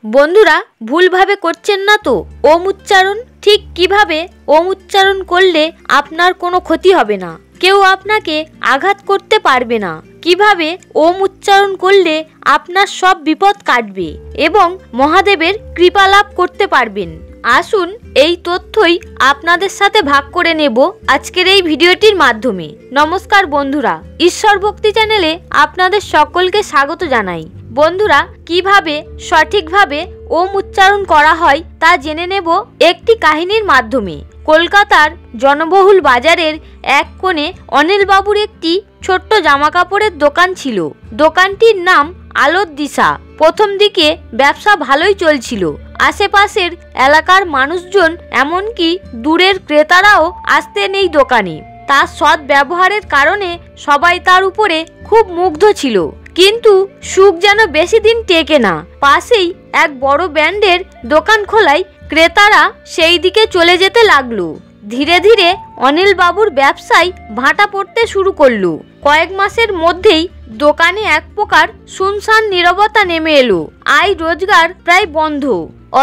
বন্ধুরা ভুলভাবে করছেন না তো ওম উচ্চারণ? ঠিক কিভাবে ওম উচ্চারণ করলে আপনার কোনো ক্ষতি হবে না, কেউ আপনাকে আঘাত করতে পারবে না, কিভাবে ওম উচ্চারণ করলে আপনার সব বিপদ কাটবে এবং মহাদেবের কৃপা লাভ করতে পারবেন, আসুন এই তথ্যই আপনাদের সাথে ভাগ করে নেব আজকের এই ভিডিওটির মাধ্যমে। নমস্কার বন্ধুরা, ঈশ্বর ভক্তি চ্যানেলে আপনাদের সকলকে স্বাগত জানাই। বন্ধুরা কিভাবে সঠিকভাবে ওম উচ্চারণ করা হয় তা জেনে নেব একটি কাহিনীর মাধ্যমে। কলকাতার জনবহুল বাজারের এক কোণে অনিল বাবুর একটি ছোট্ট জামা কাপড়ের দোকান ছিল। দোকানটির নাম আলোর দিশা। প্রথম দিকে ব্যবসা ভালোই চলছিল, আশেপাশের এলাকার মানুষজন এমনকি দূরের ক্রেতারাও আসতেন এই দোকানে। তার সৎ ব্যবহারের কারণে সবাই তার উপরে খুব মুগ্ধ ছিল। কিন্তু সুখ যেন বেশি দিন টেকে না। পাশেই এক বড় ব্র্যান্ডের দোকান খোলায় ক্রেতারা সেই দিকে চলে যেতে লাগলো। ধীরে ধীরে অনিল বাবুর ব্যবসায় ভাটা পড়তে শুরু করলো। কয়েক মাসের মধ্যেই দোকানে এক প্রকার শুনশান নীরবতা নেমে এলো। আয় রোজগার প্রায় বন্ধ।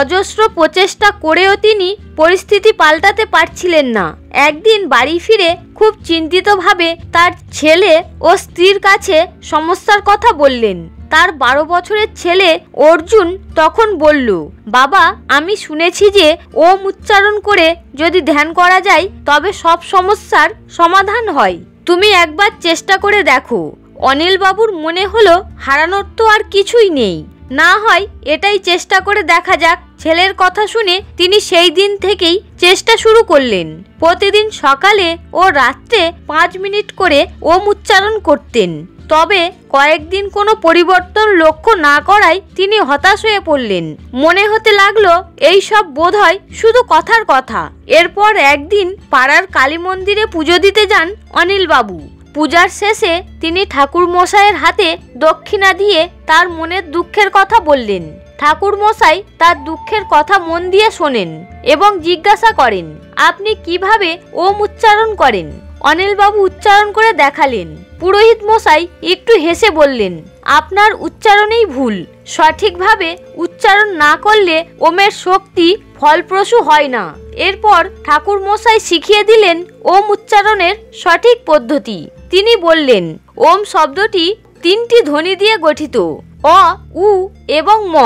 অজস্র প্রচেষ্টা করেও তিনি পরিস্থিতি পাল্টাতে পারছিলেন না। একদিন বাড়ি ফিরে খুব চিন্তিতভাবে তার ছেলে ও স্ত্রীর কাছে সমস্যার কথা বললেন। তার 12 বছরের ছেলে অর্জুন তখন বলল, বাবা, আমি শুনেছি যে ওম উচ্চারণ করে যদি ধ্যান করা যায় তবে সব সমস্যার সমাধান হয়। তুমি একবার চেষ্টা করে দেখো। অনিল বাবুর মনে হলো হারানোর তো আর কিছুই নেই, না হয় এটাই চেষ্টা করে দেখা যাক। ছেলের কথা শুনে তিনি সেই দিন থেকেই চেষ্টা শুরু করলেন। প্রতিদিন সকালে ও রাত্রে 5 মিনিট করে ওম উচ্চারণ করতেন। তবে কয়েকদিন কোনো পরিবর্তন লক্ষ্য না করায় তিনি হতাশ হয়ে পড়লেন। মনে হতে লাগলো এই সব বোধহয় শুধু কথার কথা। এরপর একদিন পাড়ার কালী মন্দিরে পুজো দিতে যান অনিল বাবু। পূজার শেষে তিনি ঠাকুর মশাইয়ের হাতে দক্ষিণা দিয়ে তার মনের দুঃখের কথা বললেন। ঠাকুর মশাই তার দুঃখের কথা মন দিয়ে শোনেন এবং জিজ্ঞাসা করেন, আপনি কিভাবে ওম উচ্চারণ করেন? অনিল বাবু উচ্চারণ করে দেখালেন। পুরোহিত মশাই একটু হেসে বললেন, আপনার উচ্চারণেই ভুল। সঠিকভাবে উচ্চারণ না করলে ওমের শক্তি ফলপ্রসূ হয় না। এরপর ঠাকুর মশাই শিখিয়ে দিলেন ওম উচ্চারণের সঠিক পদ্ধতি। তিনি বললেন, ওম শব্দটি 3টি ধ্বনি দিয়ে গঠিত। অ, উ এবং ম।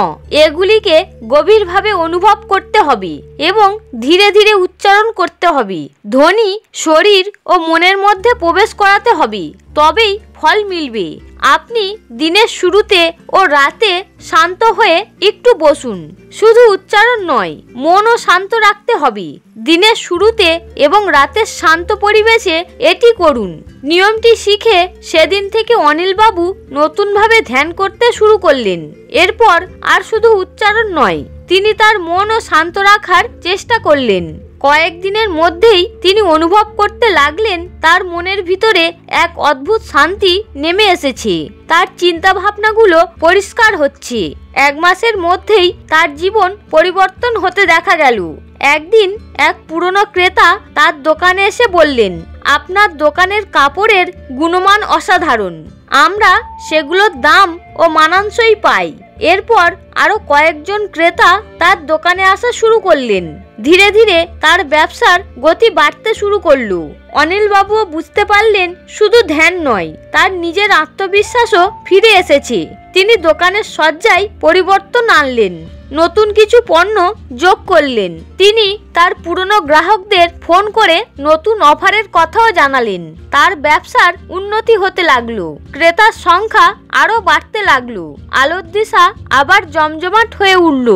এগুলিকে গভীরভাবে অনুভব করতে হবে এবং ধীরে ধীরে উচ্চারণ করতে হবে। ধ্বনি শরীর ও মনের মধ্যে প্রবেশ করাতে হবে, তবেই ফল মিলবে। আপনি দিনের শুরুতে ও রাতে শান্ত হয়ে একটু বসুন। শুধু উচ্চারণ নয়, মনও শান্ত রাখতে হবে। দিনের শুরুতে এবং রাতের শান্ত পরিবেশে এটি করুন। নিয়মটি শিখে সেদিন থেকে অনিল বাবু নতুনভাবে ধ্যান করতে শুরু করলেন। এরপর আর শুধু উচ্চারণ নয়, তিনি তার মনও শান্ত রাখার চেষ্টা করলেন। কয়েকদিনের মধ্যেই তিনি অনুভব করতে লাগলেন তার মনের ভিতরে এক অদ্ভুত শান্তি নেমে এসেছে। তার চিন্তা ভাবনাগুলো পরিষ্কার হচ্ছে। 1 মাসের মধ্যেই তার জীবন পরিবর্তন হতে দেখা গেল। একদিন এক পুরনো ক্রেতা তার দোকানে এসে বললেন, আপনার দোকানের কাপড়ের গুণমান অসাধারণ। আমরা সেগুলোর দাম ও মানানসই পাই। এরপর আরো কয়েকজন ক্রেতা তার দোকানে আসা শুরু করলেন। ধীরে ধীরে তার ব্যবসার গতি বাড়তে শুরু করলো। অনিল বাবুও বুঝতে পারলেন শুধু ধ্যান নয়, তার নিজের আত্মবিশ্বাসও ফিরে এসেছে। তিনি দোকানের সজ্জায় পরিবর্তন আনলেন, নতুন কিছু পণ্য যোগ করলেন। তিনি তার পুরনো গ্রাহকদের ফোন করে নতুন অফারের কথাও জানালেন। তার ব্যবসার উন্নতি হতে লাগলো, ক্রেতার সংখ্যা আরো বাড়তে লাগলো। আলোর দিশা আবার জমজমাট হয়ে উঠল।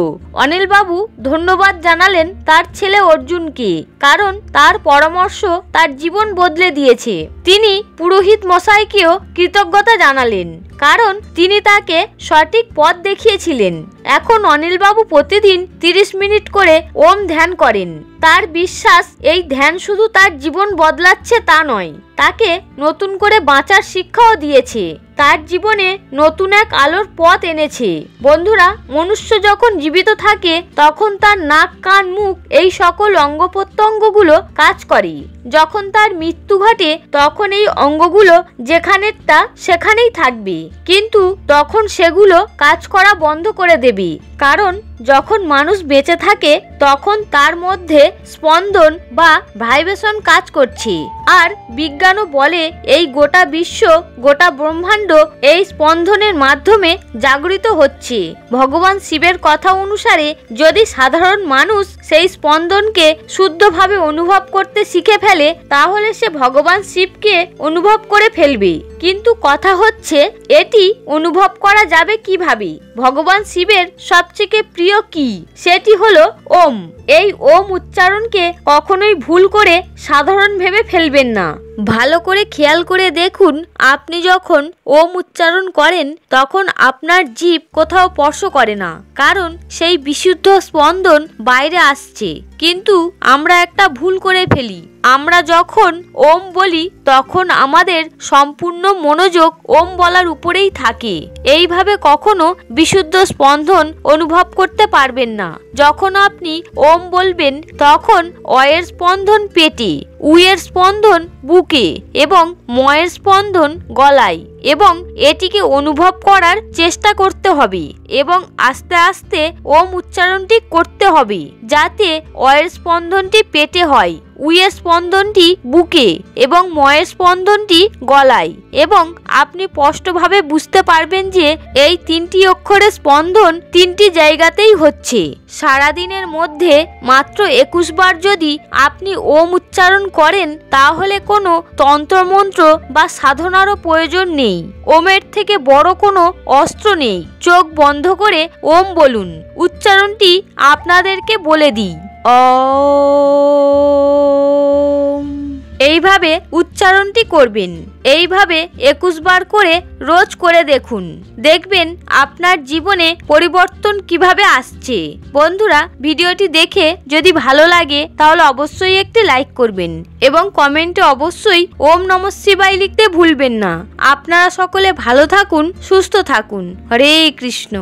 অনিল বাবু ধন্যবাদ জানালেন তার ছেলে অর্জুনকে, কারণ তার পরামর্শ তার জীবন বদলে দিয়েছে। তিনি পুরোহিত মশাইকেও কৃতজ্ঞতা জানালেন, কারণ তিনি তাকে সঠিক পথ দেখিয়েছিলেন। এখন অনিল বাবু প্রতিদিন 30 মিনিট করে ওম ধ্যান করেন। তার বিশ্বাস এই ধ্যান শুধু তার জীবন বদলাচ্ছে তা নয়, তাকে নতুন করে বাঁচার শিক্ষাও দিয়েছে, তার জীবনে নতুন এক আলোর পথ এনেছে। বন্ধুরা, মনুষ্য যখন জীবিত থাকে তখন তার নাক, কান, মুখ এই সকল অঙ্গ প্রত্যঙ্গগুলো কাজ করে। যখন তার মৃত্যু ঘটে তখন এই অঙ্গগুলো যেখানেরটা সেখানেই থাকবে, কিন্তু তখন সেগুলো কাজ করা বন্ধ করে দেবে। কারণ যখন মানুষ বেঁচে থাকে তখন তার মধ্যে স্পন্দন বা ভাইব্রেশন কাজ করছে, আর বিজ্ঞানও বলে এই গোটা বিশ্ব, গোটা ব্রহ্মাণ্ড এই স্পন্দনের মাধ্যমে জাগরিত হচ্ছে। ভগবান শিবের কথা অনুসারে যদি সাধারণ মানুষ সেই স্পন্দনকে শুদ্ধভাবে অনুভব করতে শিখে ফেলে তাহলে সে ভগবান শিবকে অনুভব করে ফেলবে। কিন্তু কথা হচ্ছে এটি অনুভব করা যাবে কিভাবে? ভগবান শিবের সবথেকে প্রিয় কি? সেটি হলো ওম। এই ওম উচ্চারণকে কখনোই ভুল করে সাধারণ ভেবে ফেলবেন না। ভালো করে খেয়াল করে দেখুন, আপনি যখন ওম উচ্চারণ করেন তখন আপনার জিভ কোথাও স্পর্শ করে না, কারণ সেই বিশুদ্ধ স্পন্দন বাইরে আসছে। কিন্তু আমরা একটা ভুল করে ফেলি, আমরা যখন ওম বলি তখন আমাদের সম্পূর্ণ মনোযোগ ওম বলার উপরেই থাকে। এইভাবে কখনো বিশুদ্ধ স্পন্দন অনুভব করতে পারবেন না। যখন আপনি ওম বলবেন তখন অয়ের স্পন্দন পেটে, উয়ের স্পন্দন বুকে এবং ময়ের স্পন্দন গলায়, এবং এটিকে অনুভব করার চেষ্টা করতে হবে এবং আস্তে আস্তে ওম উচ্চারণটি করতে হবে যাতে অয়ের স্পন্দনটি পেটে হয়, উয়ের স্পন্দনটি বুকে এবং ময়ের স্পন্দনটি গলায়, এবং আপনি স্পষ্টভাবে বুঝতে পারবেন যে এই তিনটি অক্ষরের স্পন্দন তিনটি জায়গাতেই হচ্ছে। সারাদিনের মধ্যে মাত্র 21 বার যদি আপনি ওম উচ্চারণ করেন তাহলে কোনো তন্ত্রমন্ত্র বা সাধনারও প্রয়োজন নেই। ওমের থেকে বড় কোনো অস্ত্র নেই। চোখ বন্ধ করে ওম বলুন। উচ্চারণটি আপনাদেরকে বলে দিই, ওম। এইভাবে উচ্চারণটি করবেন। এইভাবে 21 বার করে রোজ করে দেখুন, দেখবেন আপনার জীবনে পরিবর্তন কিভাবে আসছে। বন্ধুরা, ভিডিওটি দেখে যদি ভালো লাগে তাহলে অবশ্যই একটি লাইক করবেন এবং কমেন্টে অবশ্যই ওম নমঃ শিবায় লিখতে ভুলবেন না। আপনারা সকলে ভালো থাকুন, সুস্থ থাকুন। হরে কৃষ্ণ।